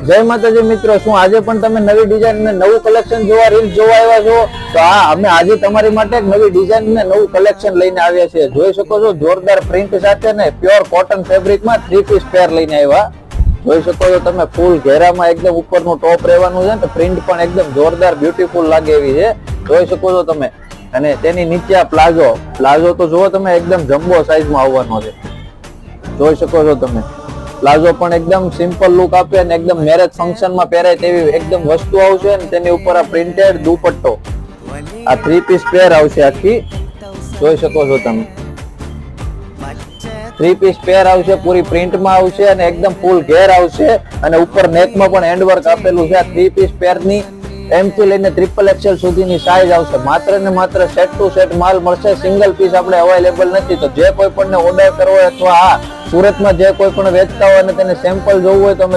જય માતાજી મિત્રો, શું આજે પણ તમે નવી ડિઝાઇન ને નવું કલેક્શન જોવા રીલ્સ જોવા આવ્યા છો? તો હા, અમે આજે તમારી માટે એક નવી ડિઝાઇન ને નવું કલેક્શન લઈને આવ્યા છીએ. જોઈ શકો છો જોરદાર પ્રિન્ટ સાથે ને પ્યોર કોટન ફેબ્રિક માં 3 પીસ પેર લઈને આવ્યા. જોઈ શકો છો તમે ફૂલ ઘેરામાં એકદમ ઉપરનું ટોપ રહેવાનું છે ને પ્રિન્ટ પણ એકદમ જોરદાર બ્યુટીફુલ લાગે એવી છે. જોઈ શકો છો તમે. અને તેની નીચે આ પ્લાઝો તો જુઓ તમે, એકદમ જમ્બો સાઈઝમાં આવવાનો છે. જોઈ શકો છો તમે. પ્લાઝો પણ એકદમ સિમ્પલ લુક આપે અને એકદમ મેરેજ ફંક્શન માં પહેરાય તેવી એકદમ વસ્તુ આવશે અને તેની ઉપર આ પ્રિન્ટેડ દુપટ્ટો, આ 3 પીસ પેર આવશે આખી. જોઈ શકો છો તમે. 3 પીસ પેર આવશે, પૂરી પ્રિન્ટ માં આવશે અને એકદમ ફૂલ ઘેર આવશે અને ઉપર નેક માં પણ હેન્ડ વર્ક આપેલું છે. આ 3 પીસ પેર ની M થી લઈને XXL સુધીની સાઈઝ આવશે. માત્ર ને માત્ર સેટ ટુ સેટ માલ મળશે, સિંગલ પીસ આપણે અવેલેબલ નથી. તો જે કોઈ પણ ઓર્ડર કરવો હોય અથવા સુરતમાં જે કોઈ પણ વેચતા હોય અને તેને સેમ્પલ જોવું હોય તો અમે